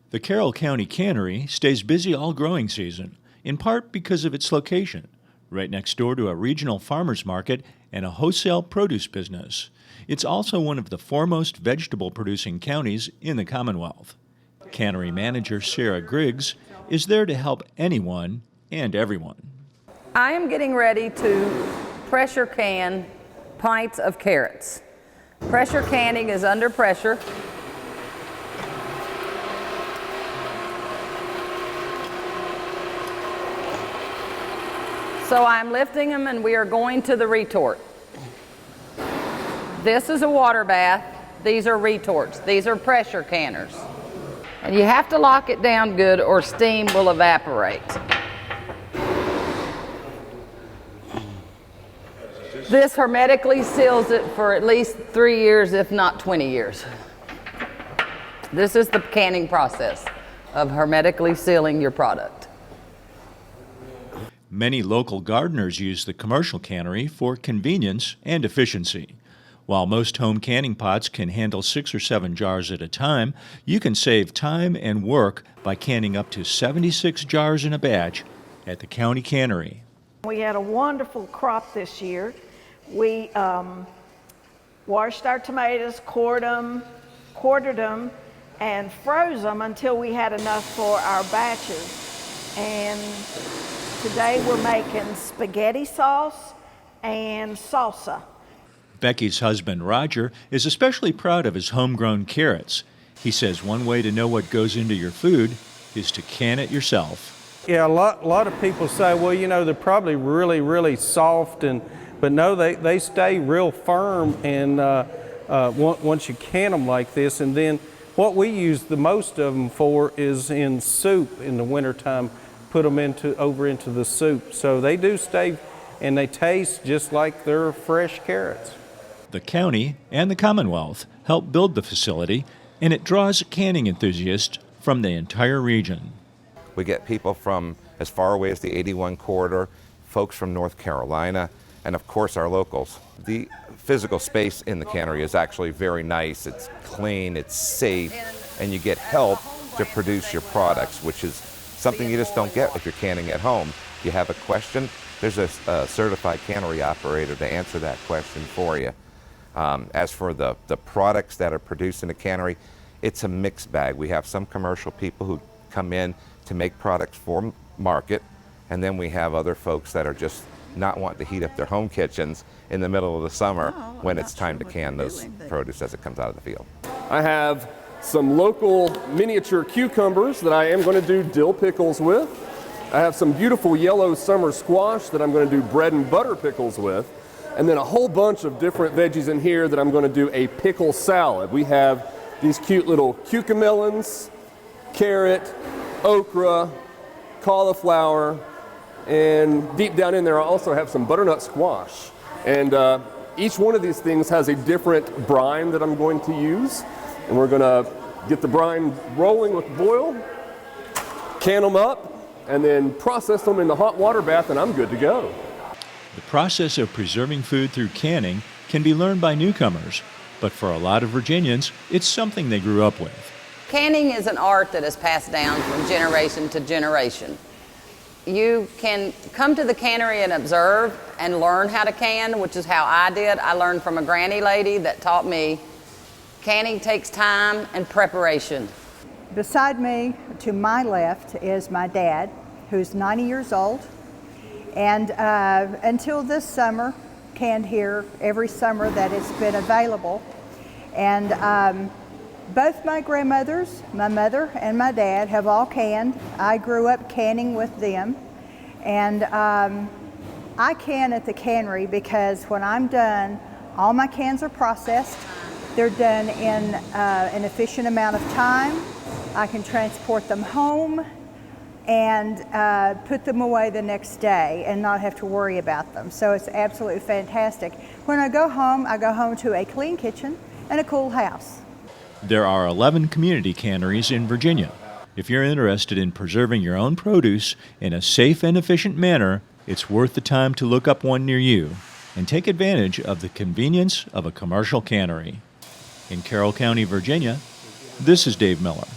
The Carroll County Cannery stays busy all growing season, in part because of its location, right next door to a regional farmers market and a wholesale produce business. It's also one of the foremost vegetable-producing counties in the Commonwealth. Cannery manager Sarah Griggs is there to help anyone and everyone. I am getting ready to pressure can pints of carrots. Pressure canning is under pressure. So I'm lifting them and we are going to the retort. This is a water bath. These are retorts. These are pressure canners. And you have to lock it down good or steam will evaporate. This hermetically seals it for at least 3 years, if not 20 years. This is the canning process of hermetically sealing your product. Many local gardeners use the commercial cannery for convenience and efficiency. While most home canning pots can handle 6 or 7 jars at a time, you can save time and work by canning up to 76 jars in a batch at the county cannery. We had a wonderful crop this year. We washed our tomatoes, quartered them, and froze them until we had enough for our batches. And today we're making spaghetti sauce and salsa. Becky's husband, Roger, is especially proud of his homegrown carrots. He says one way to know what goes into your food is to can it yourself. Yeah, a lot of people say, well, you know, they're probably really soft, but no, they stay real firm and once you can them like this. And then what we use the most of them for is in soup in the wintertime. Put them over into the soup. So they do stay and they taste just like they're fresh carrots. The county and the Commonwealth help build the facility, and it draws canning enthusiasts from the entire region. We get people from as far away as the 81 corridor, folks from North Carolina, and of course our locals. The physical space in the cannery is actually very nice. It's clean, it's safe, and you get help to produce your products, which is something you just don't get if you're canning at home. If you have a question, there's a certified cannery operator to answer that question for you. As for the products that are produced in the cannery, it's a mixed bag. We have some commercial people who come in to make products for market, and then we have other folks that are just not wanting to heat up their home kitchens in the middle of the summer when it's time to can those produce as it comes out of the field. I have some local miniature cucumbers that I am going to do dill pickles with. I have some beautiful yellow summer squash that I'm going to do bread and butter pickles with. And then a whole bunch of different veggies in here that I'm going to do a pickle salad. We have these cute little cucamelons, carrot, okra, cauliflower, and deep down in there I also have some butternut squash. And each one of these things has a different brine that I'm going to use. And we're going to get the brine rolling with boil, can them up, and then process them in the hot water bath, and I'm good to go. The process of preserving food through canning can be learned by newcomers, but for a lot of Virginians, it's something they grew up with. Canning is an art that is passed down from generation to generation. You can come to the cannery and observe and learn how to can, which is how I did. I learned from a granny lady that taught me canning takes time and preparation. Beside me, to my left, is my dad, who's 90 years old. And until this summer, canned here every summer that it's been available. And both my grandmothers, my mother and my dad, have all canned. I grew up canning with them. And I can at the cannery because when I'm done, all my cans are processed. They're done in an efficient amount of time. I can transport them home and put them away the next day and not have to worry about them. So it's absolutely fantastic. When I go home to a clean kitchen and a cool house. There are 11 community canneries in Virginia. If you're interested in preserving your own produce in a safe and efficient manner, it's worth the time to look up one near you and take advantage of the convenience of a commercial cannery. In Carroll County, Virginia, this is Dave Miller.